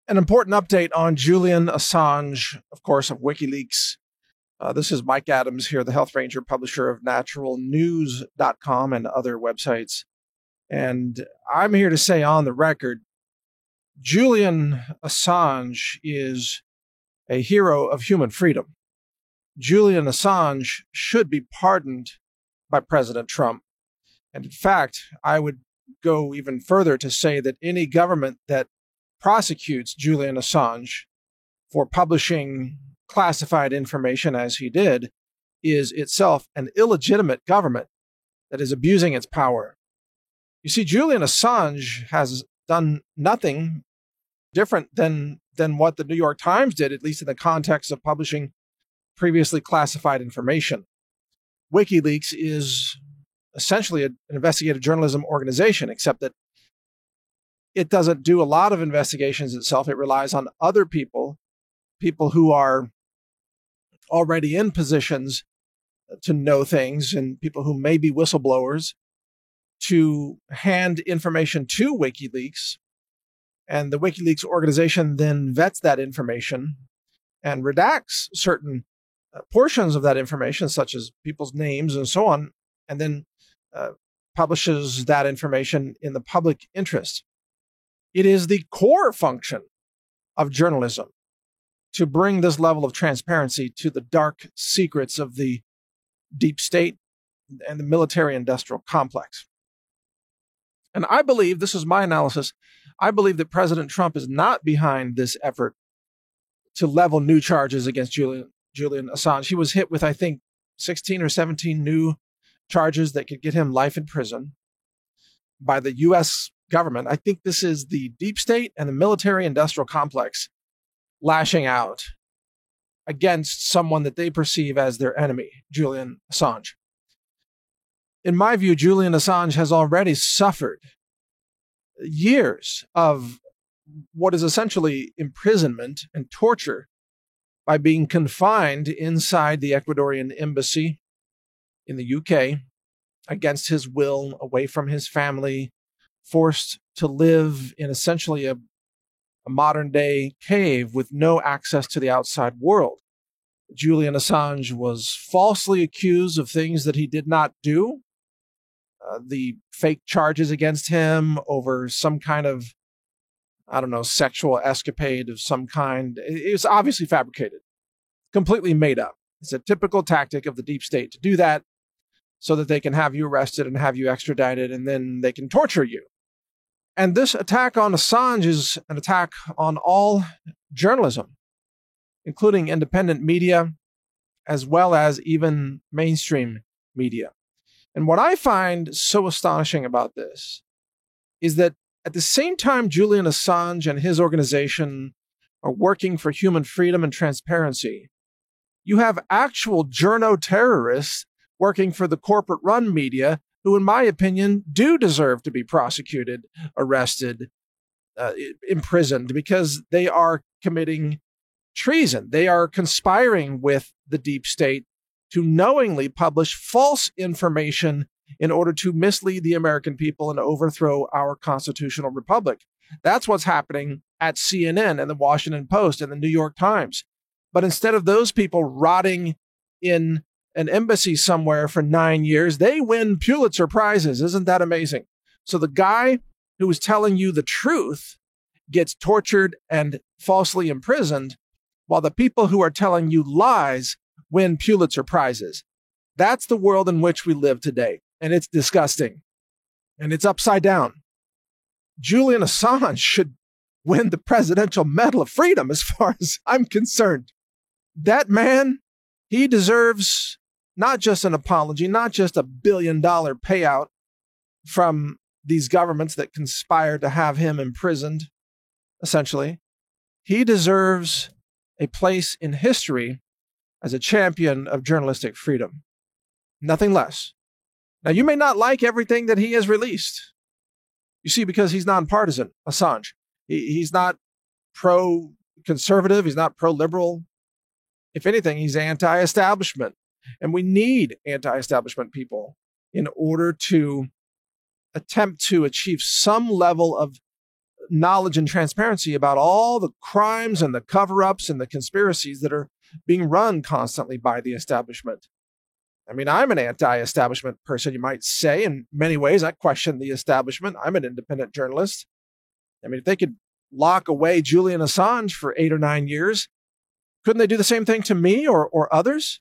An important update on Julian Assange, of course, of WikiLeaks. This is Mike Adams here, the Health Ranger, publisher of naturalnews.com and other websites. And I'm here to say on the record, Julian Assange is a hero of human freedom. Julian Assange should be pardoned by President Trump. And in fact, I would go even further to say that any government that prosecutes Julian Assange for publishing classified information as he did is itself an illegitimate government that is abusing its power. You see, Julian Assange has done nothing different than what the New York Times did, at least in the context of publishing previously classified information. WikiLeaks is essentially an investigative journalism organization, except that it doesn't do a lot of investigations itself. It relies on other people who are already in positions to know things and people who may be whistleblowers to hand information to WikiLeaks. And the WikiLeaks organization then vets that information and redacts certain portions of that information, such as people's names and so on, and then publishes that information in the public interest. It is the core function of journalism to bring this level of transparency to the dark secrets of the deep state and the military-industrial complex. And I believe, this is my analysis, I believe that President Trump is not behind this effort to level new charges against Julian Assange. He was hit with, I think, 16 or 17 new charges that could get him life in prison by the U.S. government. I think this is the deep state and the military-industrial complex lashing out against someone that they perceive as their enemy, Julian Assange. In my view, Julian Assange has already suffered years of what is essentially imprisonment and torture by being confined inside the Ecuadorian embassy in the UK against his will, away from his family, forced to live in essentially a modern-day cave with no access to the outside world. Julian Assange was falsely accused of things that he did not do. The fake charges against him over some kind of, sexual escapade of some kind, it was obviously fabricated, completely made up. It's a typical tactic of the deep state to do that so that they can have you arrested and have you extradited, and then they can torture you. And this attack on Assange is an attack on all journalism, including independent media, as well as even mainstream media. And what I find so astonishing about this is that at the same time Julian Assange and his organization are working for human freedom and transparency, you have actual journo-terrorists working for the corporate-run media who, in my opinion, do deserve to be prosecuted, arrested, imprisoned, because they are committing treason. They are conspiring with the deep state to knowingly publish false information in order to mislead the American people and overthrow our constitutional republic. That's what's happening at CNN and the Washington Post and the New York Times. But instead of those people rotting in an embassy somewhere for 9 years, they win Pulitzer Prizes. Isn't that amazing? So the guy who is telling you the truth gets tortured and falsely imprisoned, while the people who are telling you lies win Pulitzer Prizes. That's the world in which we live today, and it's disgusting, and it's upside down. Julian Assange should win the Presidential Medal of Freedom as far as I'm concerned. That man, he deserves not just an apology, not just $1 billion payout from these governments that conspire to have him imprisoned, essentially. He deserves a place in history as a champion of journalistic freedom. Nothing less. Now, you may not like everything that he has released. You see, because he's nonpartisan, Assange. He's not pro-conservative. He's not pro-liberal. If anything, he's anti-establishment. And we need anti-establishment people in order to attempt to achieve some level of knowledge and transparency about all the crimes and the cover-ups and the conspiracies that are being run constantly by the establishment. I mean, I'm an anti-establishment person, you might say. In many ways, I question the establishment. I'm an independent journalist. I mean, if they could lock away Julian Assange for 8 or 9 years, couldn't they do the same thing to me or others?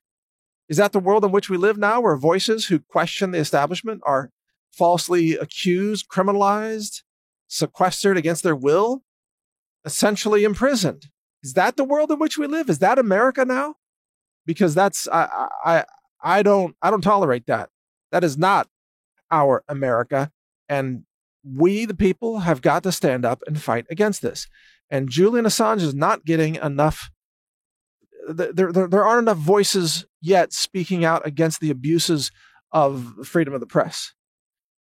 Is that the world in which we live now, where voices who question the establishment are falsely accused, criminalized, sequestered against their will, essentially imprisoned? Is that the world in which we live? Is that America now? Because I don't tolerate that. That is not our America. And we, the people, have got to stand up and fight against this. And Julian Assange is not getting enough. There aren't enough voices yet speaking out against the abuses of freedom of the press.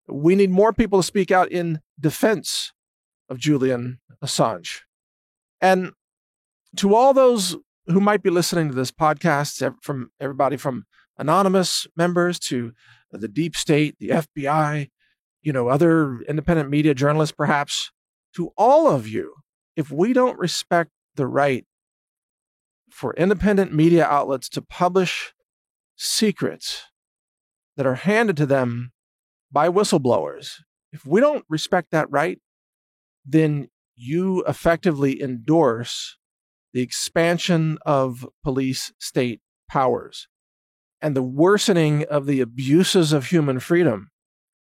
We need more people to speak out in defense of Julian Assange. And to all those who might be listening to this podcast, from everybody from anonymous members to the deep state, the FBI, other independent media journalists, perhaps, to all of you, if we don't respect the right for independent media outlets to publish secrets that are handed to them by whistleblowers, if we don't respect that right, then you effectively endorse the expansion of police state powers and the worsening of the abuses of human freedom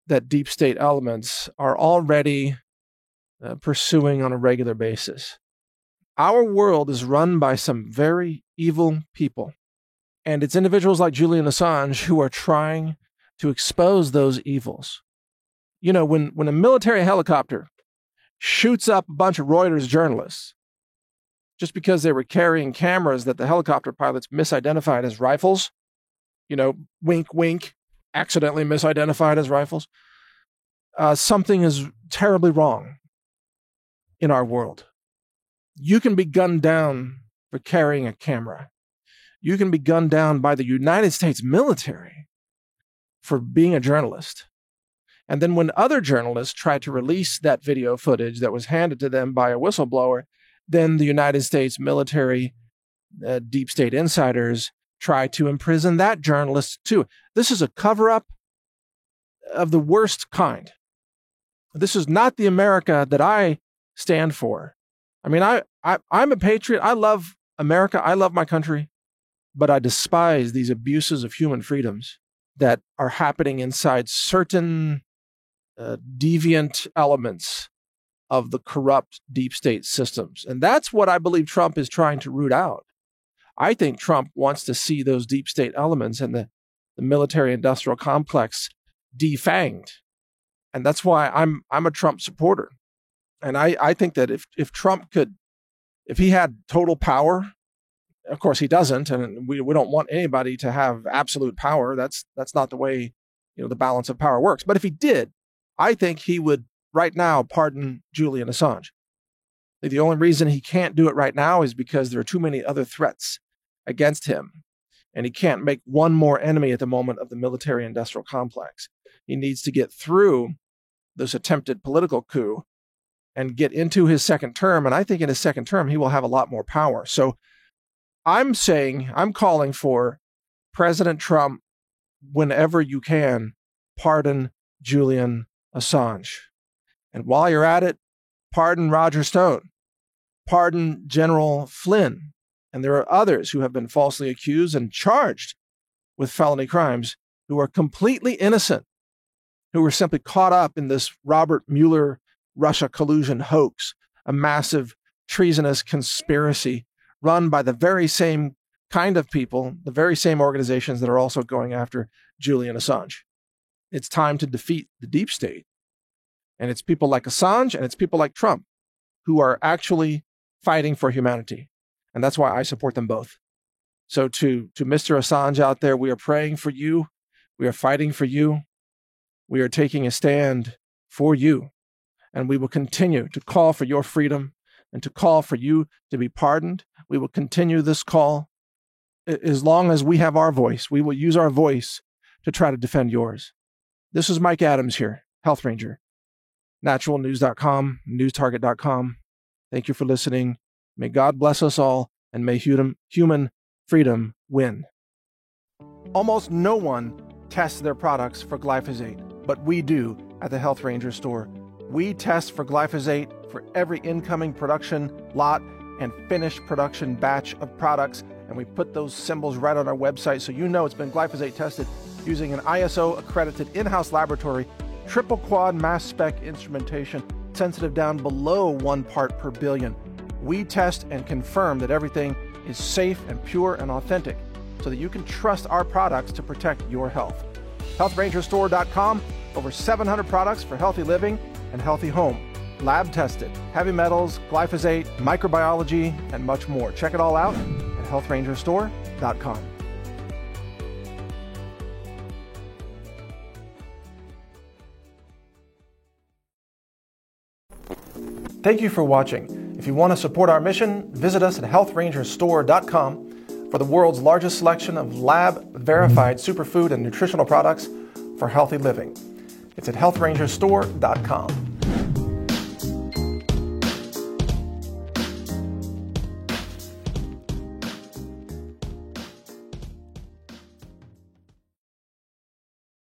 that deep state elements are already pursuing on a regular basis. Our world is run by some very evil people, and it's individuals like Julian Assange who are trying to expose those evils. When a military helicopter shoots up a bunch of Reuters journalists just because they were carrying cameras that the helicopter pilots misidentified as rifles, wink, wink, accidentally misidentified as rifles, something is terribly wrong in our world. You can be gunned down for carrying a camera. You can be gunned down by the United States military for being a journalist. And then when other journalists try to release that video footage that was handed to them by a whistleblower, then the United States military, deep state insiders try to imprison that journalist too. This is a cover-up of the worst kind. This is not the America that I stand for. I mean, I'm a patriot. I love America. I love my country. But I despise these abuses of human freedoms that are happening inside certain deviant elements of the corrupt deep state systems. And that's what I believe Trump is trying to root out. I think Trump wants to see those deep state elements and the military-industrial complex defanged. And that's why I'm a Trump supporter. And I think that if Trump if he had total power, of course he doesn't, and we don't want anybody to have absolute power. That's not the way the balance of power works. But if he did, I think he would right now pardon Julian Assange. The only reason he can't do it right now is because there are too many other threats against him, and he can't make one more enemy at the moment of the military-industrial complex. He needs to get through this attempted political coup and get into his second term, and I think in his second term he will have a lot more power. So I'm calling for President Trump, whenever you can, pardon Julian Assange. And while you're at it, pardon Roger Stone, pardon General Flynn. And there are others who have been falsely accused and charged with felony crimes who are completely innocent, who were simply caught up in this Robert Mueller Russia collusion hoax, a massive treasonous conspiracy run by the very same kind of people, the very same organizations that are also going after Julian Assange. It's time to defeat the deep state. And it's people like Assange and it's people like Trump who are actually fighting for humanity. And that's why I support them both. So to Mr. Assange out there, we are praying for you. We are fighting for you. We are taking a stand for you. And we will continue to call for your freedom and to call for you to be pardoned. We will continue this call as long as we have our voice. We will use our voice to try to defend yours. This is Mike Adams here, Health Ranger. naturalnews.com, newstarget.com. Thank you for listening. May God bless us all, and may human freedom win. Almost no one tests their products for glyphosate, but we do at the Health Ranger store. We test for glyphosate for every incoming production lot and finished production batch of products, and we put those symbols right on our website so you know it's been glyphosate tested using an ISO-accredited in-house laboratory, triple quad mass spec instrumentation, sensitive down below 1 part per billion. We test and confirm that everything is safe and pure and authentic so that you can trust our products to protect your health. HealthRangerStore.com, over 700 products for healthy living and healthy home. Lab tested, heavy metals, glyphosate, microbiology, and much more. Check it all out at HealthRangerStore.com. Thank you for watching. If you want to support our mission, visit us at HealthRangerStore.com for the world's largest selection of lab-verified superfood and nutritional products for healthy living. It's at HealthRangerStore.com.